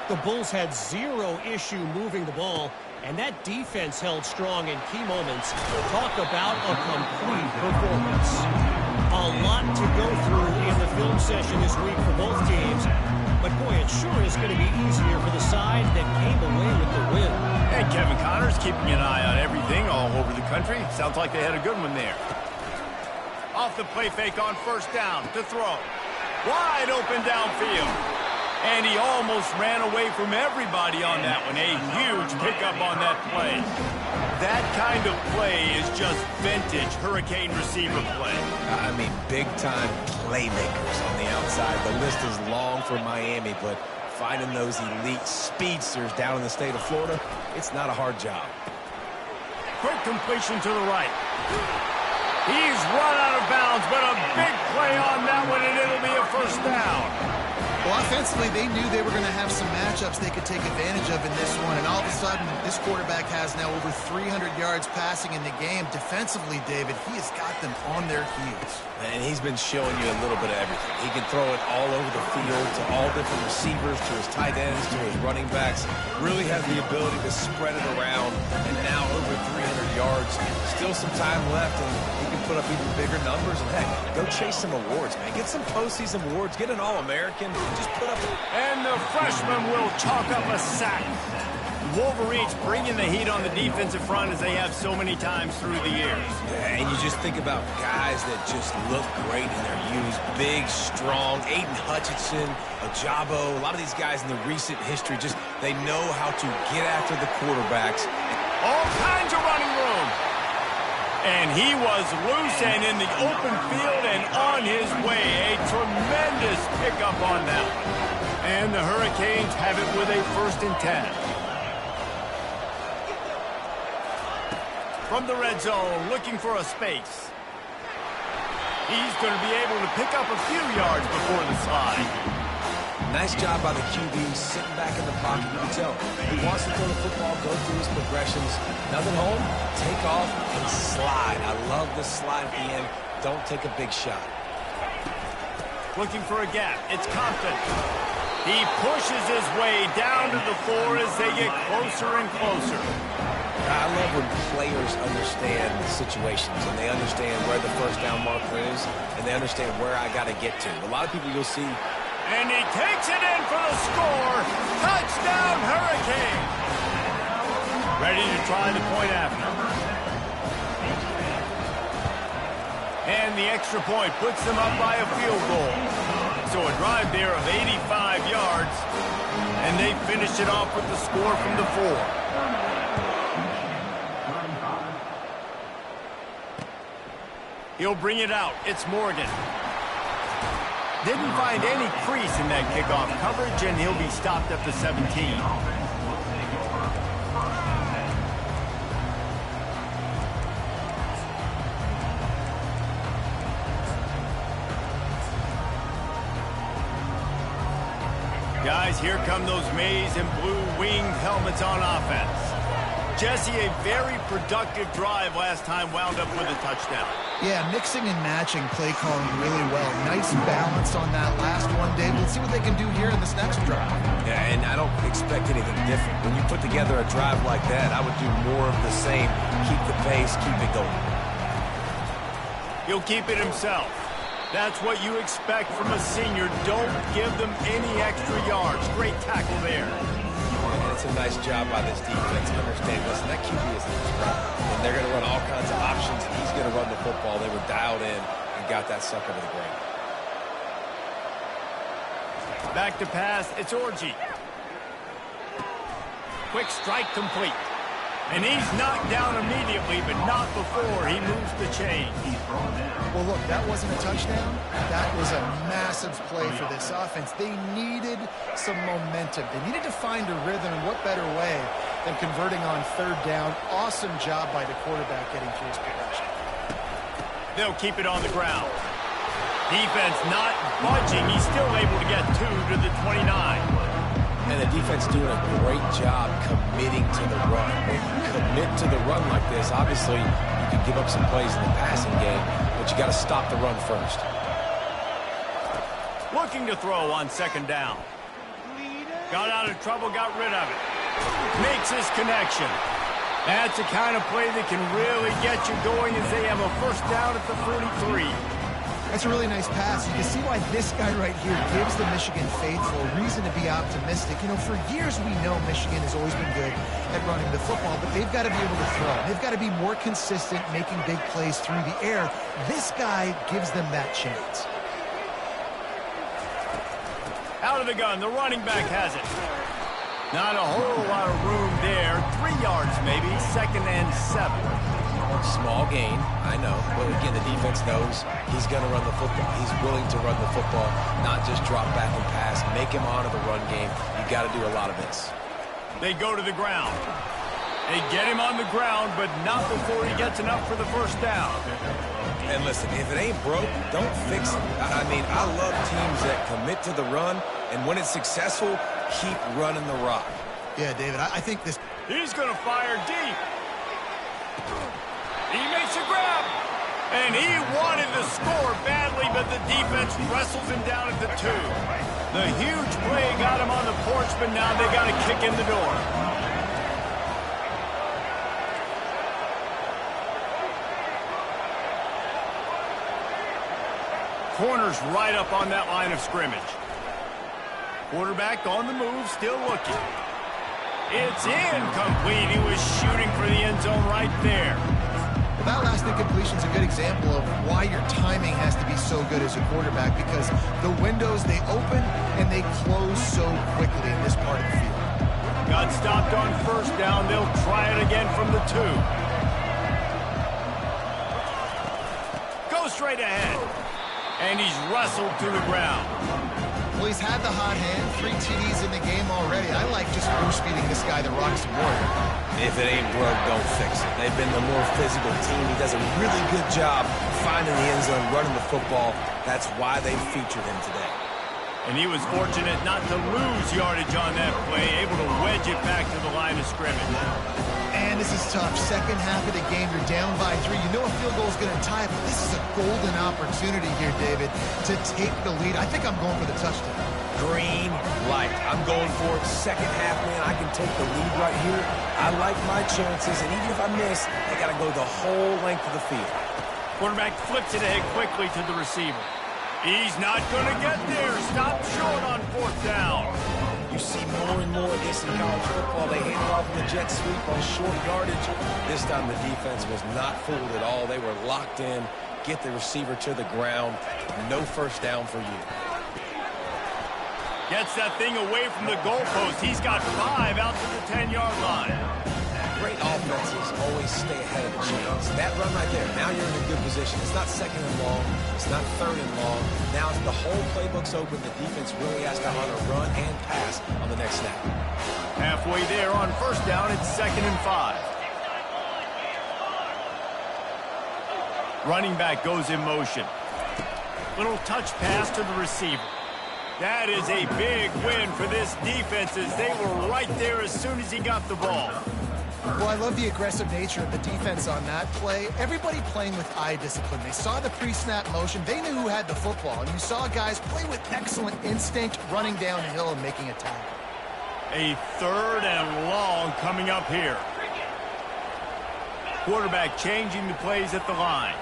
The Bulls had zero issue moving the ball, and that defense held strong in key moments. Talk about a complete performance. A lot to go through in the film session this week for both teams. But, boy, it sure is going to be easier for the side that came away with the win.
And Kevin Connors keeping an eye on everything all over the country. Sounds like they had a good one there. Off the play fake on first down to throw. Wide open downfield. And he almost ran away from everybody on that one. A huge pickup on that play. That kind of play is just vintage Hurricane receiver play.
I mean, big-time playmakers on the outside. The list is long for Miami, but finding those elite speedsters down in the state of Florida, it's not a hard job.
Quick completion to the right. He's run out of bounds, but a big play on that one, and it'll be a first down.
Well, offensively, they knew they were going to have some matchups they could take advantage of in this one, and all of a sudden, this quarterback has now over 300 yards passing in the game. Defensively, David, he has got them on their heels.
And he's been showing you a little bit of everything. He can throw it all over the field to all different receivers, to his tight ends, to his running backs. Really has the ability to spread it around, and now over 300 yards. Still some time left, and he can put up even bigger numbers. And, heck, go chase some awards, man. Get some postseason awards. Get an All-American. Just put up
And the freshman will chalk up a sack. Wolverines bringing the heat on the defensive front as they have so many times through the years.
Yeah, and you just think about guys that just look great in their use. Big, strong, Aiden Hutchinson, Ajabo, a lot of these guys in the recent history, just they know how to get after the quarterbacks.
All kinds of running room. And he was loose and in the open field and on his way. A tremendous pickup on that one. And the Hurricanes have it with a 1st and 10. From the red zone, looking for a space. He's going to be able to pick up a few yards before the slide.
Nice job by the QB, sitting back in the pocket. You can tell he wants to throw the football, go through his progressions. Nothing home, take off, and slide. I love the slide at the end. Don't take a big shot.
Looking for a gap. It's Compton. He pushes his way down to the 4 as they get closer and closer.
I love when players understand situations and they understand where the first down marker is and they understand where I got to get to. A lot of people you'll see.
And he takes it in for the score. Touchdown, Hurricane. Ready to try the point after. And the extra point puts them up by a field goal. So a drive there of 85 yards. And they finish it off with the score from the 4. He'll bring it out. It's Morgan. Didn't find any crease in that kickoff coverage, and he'll be stopped at the 17. Guys, here come those maize and blue winged helmets on offense. Jesse, a very productive drive last time wound up with a touchdown.
Yeah, mixing and matching play calling really well. Nice balance on that last one, Dave. Let's see what they can do here in this next drive.
Yeah, and I don't expect anything different. When you put together a drive like that, I would do more of the same. Keep the pace, keep it going.
He'll keep it himself. That's what you expect from a senior. Don't give them any extra yards. Great tackle there.
And it's a nice job by this defense. Understand, listen, that QB is the threat. And they're going to run all kinds of options. He's going to run the football. They were dialed in and got that sucker to the ground.
Back to pass. It's Orji. Quick strike complete. And he's knocked down immediately, but not before he moves the chains.
Well, look, that wasn't a touchdown. That was a massive play for this offense. They needed some momentum. They needed to find a rhythm, and what better way than converting on third down. Awesome job by the quarterback getting through his progression.
They'll keep it on the ground. Defense not budging. He's still able to get 2 to the 29.
And the defense doing a great job committing to the run. When you commit to the run like this, obviously you can give up some plays in the passing game, but you got to stop the run first.
Looking to throw on second down. Got out of trouble, got rid of it. Makes his connection. That's the kind of play that can really get you going as they have a first down at the 43.
That's a really nice pass. You can see why this guy right here gives the Michigan faithful a reason to be optimistic. You know, for years we know Michigan has always been good at running the football, but they've got to be able to throw. They've got to be more consistent making big plays through the air. This guy gives them that chance.
Out of the gun, the running back has it. Not a whole lot of room there. 3 yards maybe, 2nd and 7.
Small gain, I know. But again, the defense knows he's going to run the football. He's willing to run the football, not just drop back and pass. Make him honor the run game. You got to do a lot of this.
They go to the ground. They get him on the ground, but not before he gets enough for the first down.
And listen, if it ain't broke, don't fix it. I mean, I love teams that commit to the run, and when it's successful, keep running the rock.
Yeah, David, I think this...
He's going to fire deep. He makes a grab. And he wanted to score badly, but the defense wrestles him down at the 2. The huge play got him on the porch, but now they got to kick in the door. Corner's right up on that line of scrimmage. Quarterback on the move, still looking. It's incomplete. He was shooting for the end zone right there.
Well, that last incompletion is a good example of why your timing has to be so good as a quarterback, because the windows, they open and they close so quickly in this part of the field.
Got stopped on first down. They'll try it again from the 2. Go straight ahead. And he's wrestled to the ground.
Well, he's had the hot hand, 3 TDs in the game already. I like just speeding this guy the rock some more.
If it ain't broke, don't fix it. They've been the more physical team. He does a really good job finding the end zone, running the football. That's why they featured him today.
And he was fortunate not to lose yardage on that play, able to wedge it back to the line of scrimmage.
And this is tough. Second half of the game, you're down by 3. You know a field goal is going to tie, but this is a golden opportunity here, David, to take the lead. I think I'm going for the touchdown.
Green light. I'm going for it. Second half, man, I can take the lead right here. I like my chances, and even if I miss, I got to go the whole length of the field.
Quarterback flips it ahead quickly to the receiver. He's not going to get there. Stop short on 4th down.
You see more and more of this in college football. They hand it off in the jet sweep on short yardage. This time the defense was not fooled at all. They were locked in. Get the receiver to the ground. No first down for you.
Gets that thing away from the goalpost. He's got 5 out to the 10-yard line.
Great offenses always stay ahead of the chains. That run right there, now you're in a good position. It's not 2nd and long. It's not 3rd and long. Now if the whole playbook's open, the defense really has to honor run and pass on the next snap.
Halfway there on first down, it's 2nd and 5. Running back goes in motion. Little touch pass to the receiver. That is a big win for this defense as they were right there as soon as he got the ball.
Well, I love the aggressive nature of the defense on that play. Everybody playing with eye discipline. They saw the pre-snap motion. They knew who had the football. And you saw guys play with excellent instinct, running downhill and making a tackle.
A 3rd and long coming up here. Quarterback changing the plays at the line.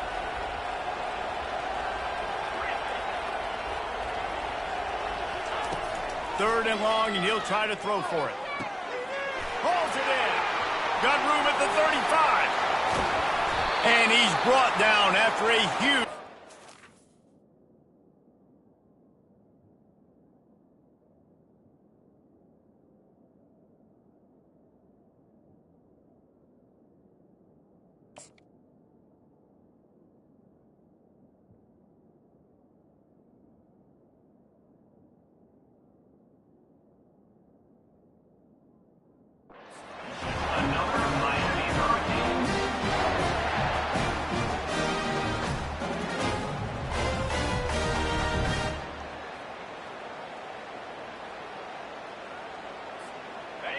Third and long, and he'll try to throw for it. Holds it in. Got room at the 35. And he's brought down after a huge...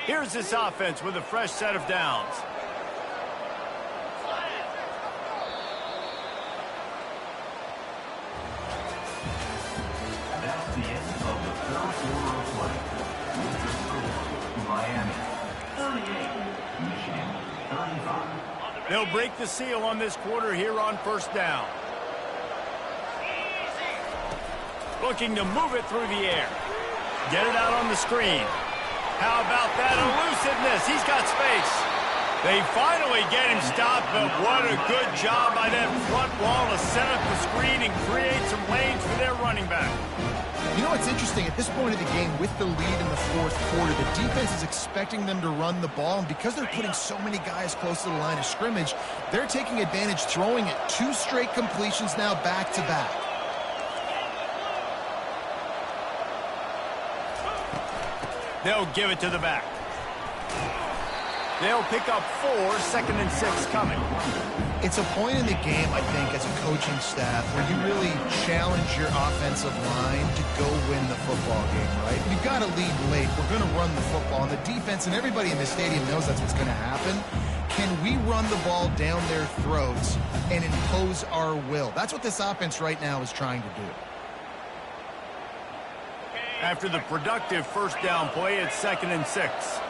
Here's this offense with a fresh set of downs.
That's the end of the third quarter of play. With the score, Miami 38, Michigan 35.
They'll break the seal on this quarter here on first down. Looking to move it through the air. Get it out on the screen. How about that elusiveness? He's got space. They finally get him stopped, but what a good job by that front wall to set up the screen and create some lanes for their running back.
You know what's interesting? At this point of the game, with the lead in the fourth quarter, the defense is expecting them to run the ball, and because they're putting so many guys close to the line of scrimmage, they're taking advantage, throwing it 2 straight completions now back-to-back.
They'll give it to the back. They'll pick up 4, 2nd and 6 coming.
It's a point in the game, I think, as a coaching staff, where you really challenge your offensive line to go win the football game, right? We've got to lead late. We're going to run the football. And the defense and everybody in the stadium knows that's what's going to happen. Can we run the ball down their throats and impose our will? That's what this offense right now is trying to do.
After the productive first down play, it's 2nd and 6.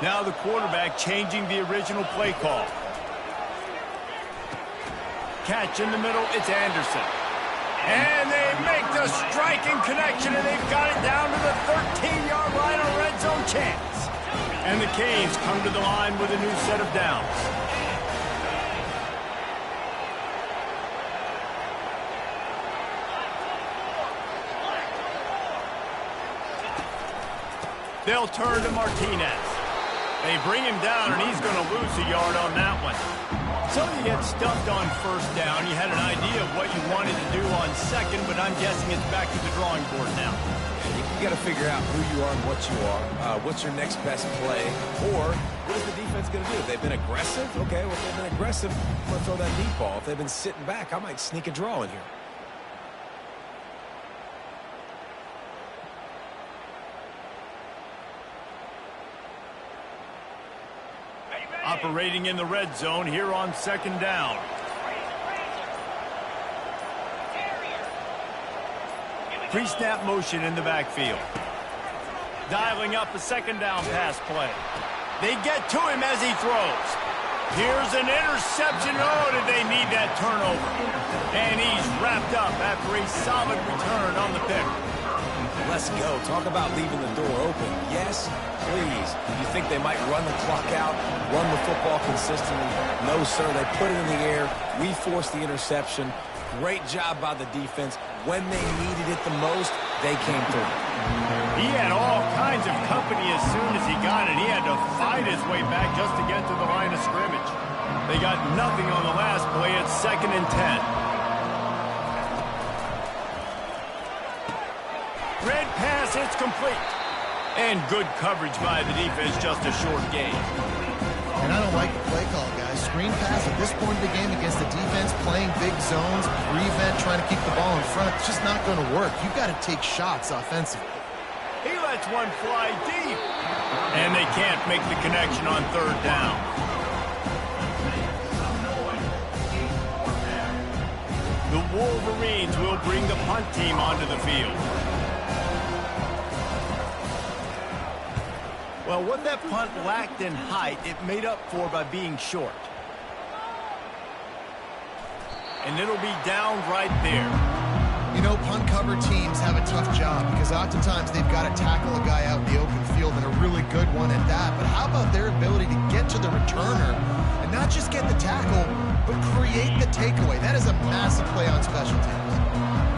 Now the quarterback changing the original play call. Catch in the middle, it's Anderson. And they make the striking connection, and they've got it down to the 13-yard line, a red zone chance. And the Canes come to the line with a new set of downs. They'll turn to Martinez. They bring him down, and he's going to lose a yard on that one. So you get stuffed on first down. You had an idea of what you wanted to do on second, but I'm guessing it's back to the drawing board now.
You got to figure out who you are and what you are. What's your next best play? Or what is the defense going to do? If they've been aggressive, okay, well, if they've been aggressive, I'm going to throw that deep ball. If they've been sitting back, I might sneak a draw in here.
Operating in the red zone here on 2nd down. Pre-snap motion in the backfield. Dialing up a 2nd down pass play. They get to him as he throws. Here's an interception. Oh, did they need that turnover? And he's wrapped up after a solid return on the pick.
Let's go. Talk about leaving the door open. Yes, please. You think they might run the clock out, run the football consistently? No, sir. They put it in the air. We forced the interception. Great job by the defense. When they needed it the most, they came through.
He had all kinds of company as soon as he got it. He had to fight his way back just to get to the line of scrimmage. They got nothing on the last play. It's 2nd and 10. Red pass, it's complete. And good coverage by the defense, just a short gain.
And I don't like the play call, guys. Screen pass at this point of the game against the defense, playing big zones, prevent, trying to keep the ball in front. It's just not going to work. You've got to take shots offensively.
He lets one fly deep. And they can't make the connection on 3rd down. The Wolverines will bring the punt team onto the field. Well, what that punt lacked in height, it made up for by being short. And it'll be down right there.
You know, punt cover teams have a tough job because oftentimes they've got to tackle a guy out in the open field and a really good one at that. But how about their ability to get to the returner and not just get the tackle, but create the takeaway? That is a massive play on special teams.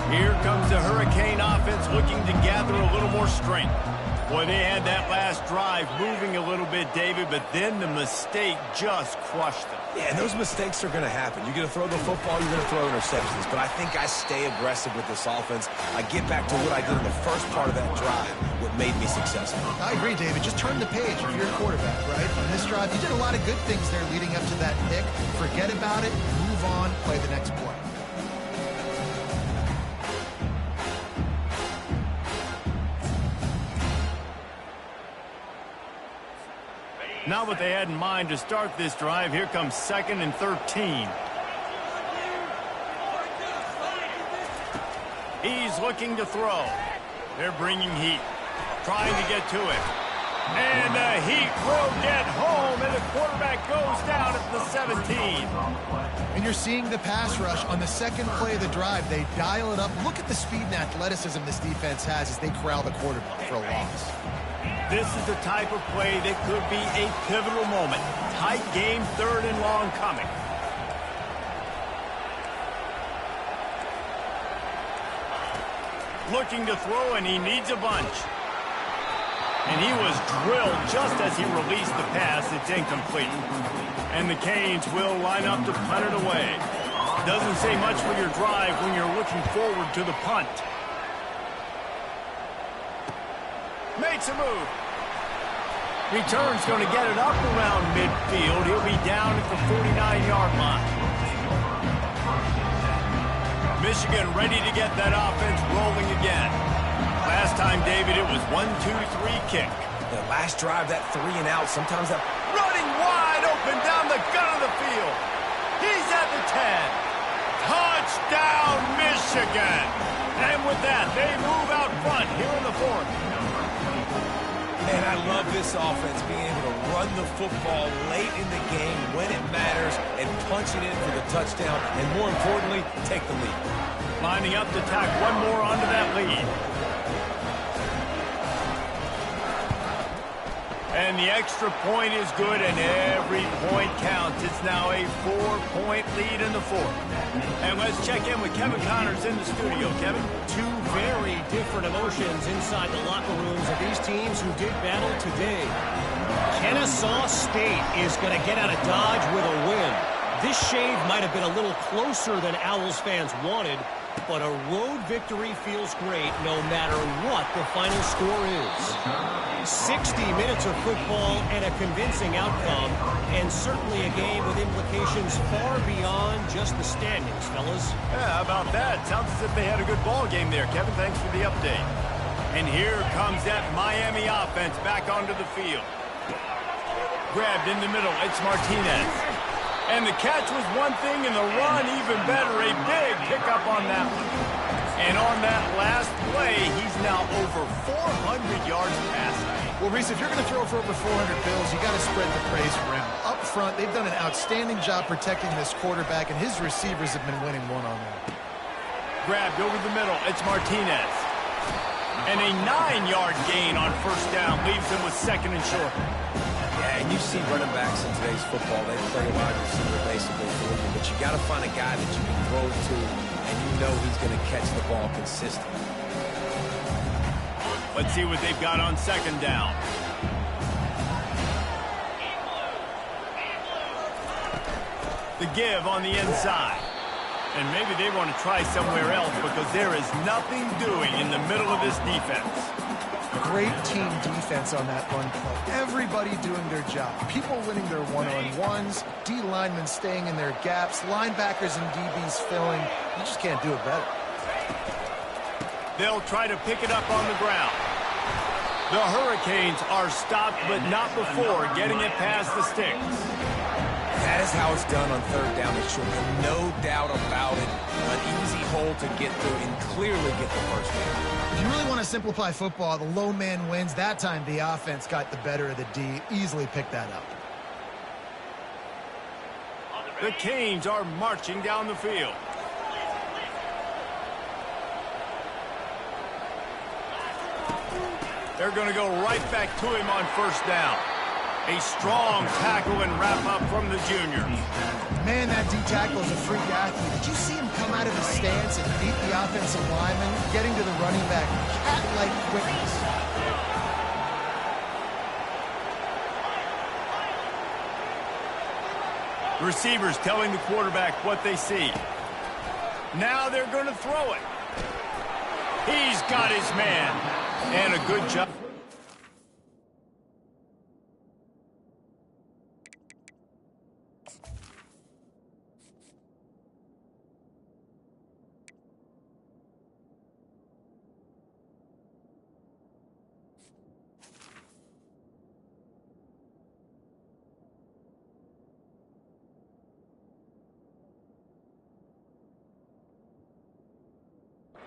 Here comes the Hurricane offense looking to gather a little more strength. Boy, they had that last drive moving a little bit, David, but then the mistake just crushed them.
Yeah, and those mistakes are going to happen. You're going to throw the football, you're going to throw interceptions. But I think I stay aggressive with this offense. I get back to what I did in the first part of that drive, what made me successful.
I agree, David. Just turn the page if you're a quarterback, right? On this drive, you did a lot of good things there leading up to that pick. Forget about it, move on, play the next play.
Not what they had in mind to start this drive. Here comes 2nd and 13. He's looking to throw. They're bringing heat, trying to get to it. And the heat will get home, and the quarterback goes down at the 17.
And you're seeing the pass rush on the second play of the drive. They dial it up. Look at the speed and athleticism this defense has as they corral the quarterback for a loss.
This is the type of play that could be a pivotal moment. Tight game, 3rd and long coming. Looking to throw, and he needs a bunch. And he was drilled just as he released the pass. It's incomplete. And the Canes will line up to punt it away. Doesn't say much for your drive when you're looking forward to the punt. Makes a move. Return's going to get it up around midfield. He'll be down at the 49-yard line. Michigan ready to get that offense rolling again. Last time, David, it was 1-2-3 kick.
The last drive, that 3 and out, sometimes that...
Running wide open down the gut of the field. He's at the 10. Touchdown, Michigan. And with that, they move out front here in the 4th.
And I love this offense, being able to run the football late in the game when it matters and punch it in for the touchdown, and more importantly, take the lead.
Lining up to tack one more onto that lead. And the extra point is good, and every point counts. It's now a 4-point lead in the 4th. And let's check in with Kevin Connors in the studio. Kevin?
Two very different emotions inside the locker rooms of these teams who did battle today. Kennesaw State is going to get out of Dodge with a win. This shave might have been a little closer than Owls fans wanted, but a road victory feels great no matter what the final score is. 60 minutes of football and a convincing outcome, and certainly a game with implications far beyond just the standings, fellas.
Yeah, how about that? Sounds as if they had a good ball game there, Kevin. Thanks for the update. And here comes that Miami offense back onto the field. Grabbed in the middle, it's Martinez. And the catch was one thing, and the run even better. A big pickup on that one. And on that last play, he's now over 400 yards passing.
Well, Reese, if you're going to throw for over 400 bills, you got to spread the praise for him. Up front, they've done an outstanding job protecting this quarterback, and his receivers have been winning one-on-one.
Grabbed over the middle, it's Martinez. And a 9-yard gain on 1st down leaves him with 2nd and short.
Yeah, and you see running backs in today's football, they play wide receiver basically for you, but you got to find a guy that you can throw to, and you know he's going to catch the ball consistently.
Let's see what they've got on 2nd down. The give on the inside. And maybe they want to try somewhere else because there is nothing doing in the middle of this defense.
Great team defense on that run play. Everybody doing their job. People winning their one-on-ones, D linemen staying in their gaps, linebackers and DBs filling. You just can't do it better.
They'll try to pick it up on the ground. The Hurricanes are stopped, but not before getting it past the sticks.
That is how it's done on 3rd down. It should be no doubt about it. An easy hole to get through and clearly get the 1st down.
If you really want to simplify football, the low man wins. That time the offense got the better of the D. Easily picked that up.
The Canes are marching down the field. They're going to go right back to him on 1st down. A strong tackle and wrap-up from the junior.
Man, that D tackle is a freak athlete. Did you see him come out of his stance and beat the offensive lineman, getting to the running back? Cat-like quickness.
Receivers telling the quarterback what they see. Now they're going to throw it. He's got his man. And a good job.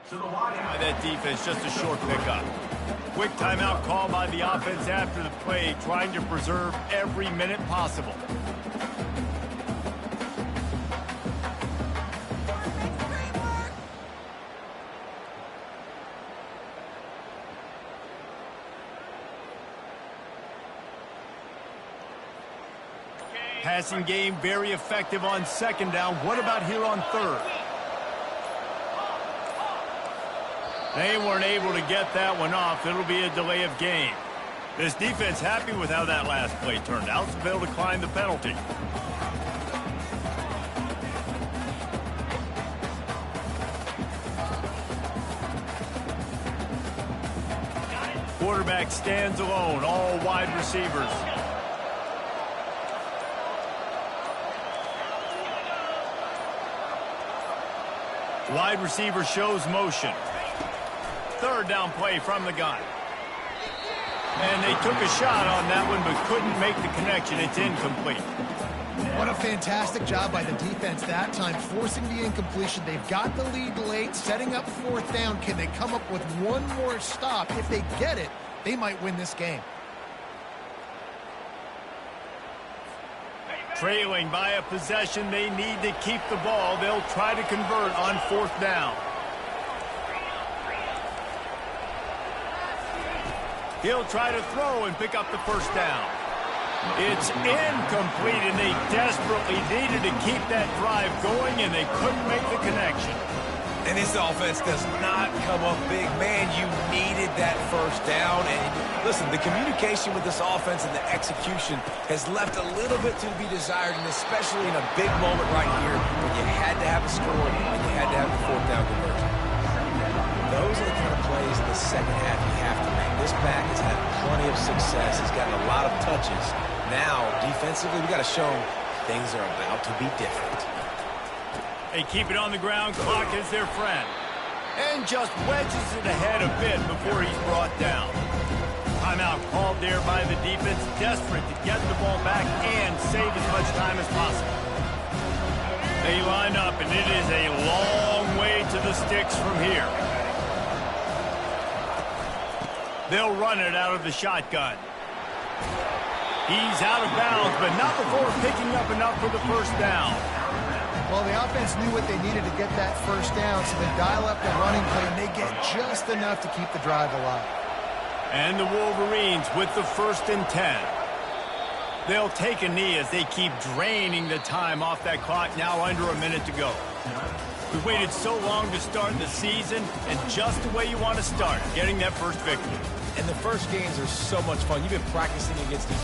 To the wide
By that defense, just a short pickup. Quick timeout call by the offense after the play, trying to preserve every minute possible. Passing game very effective on second down. What about here on third? They weren't able to get that one off. It'll be a delay of game. This defense happy with how that last play turned out, so they'll decline the penalty. Quarterback stands alone, all wide receivers. Wide receiver shows motion. Third down play from the gun. And they took a shot on that one, but couldn't make the connection. It's incomplete.
What a fantastic job by the defense that time, forcing the incompletion. They've got the lead late, setting up fourth down. Can they come up with one more stop? If they get it, they might win this game.
Trailing by a possession, they need to keep the ball. They'll try to convert on fourth down. He'll try to throw and pick up the first down. It's incomplete, and they desperately needed to keep that drive going, and they couldn't make the connection.
And this offense does not come up big. Man, you needed that first down. And listen, the communication with this offense and the execution has left a little bit to be desired, and especially in a big moment right here when you had to have a score and you had to have the fourth down conversion. Those are the kind of plays in the second half you have to make. This back has had plenty of success. He's gotten a lot of touches. Now, defensively, we got to show him things are about to be different.
They keep it on the ground. Clock is their friend. And just wedges it ahead a bit before he's brought down. Timeout called there by the defense, desperate to get the ball back and save as much time as possible. They line up, and it is a long way to the sticks from here. They'll run it out of the shotgun. He's out of bounds, but not before picking up enough for the first down.
Well, the offense knew what they needed to get that first down, so they dial up the running play, and they get just enough to keep the drive alive.
And the Wolverines with the 1st and 10. They'll take a knee as they keep draining the time off that clock, now under a minute to go. We waited so long to start the season, and just the way you want to start, getting that first victory.
And the first games are so much fun. You've been practicing against each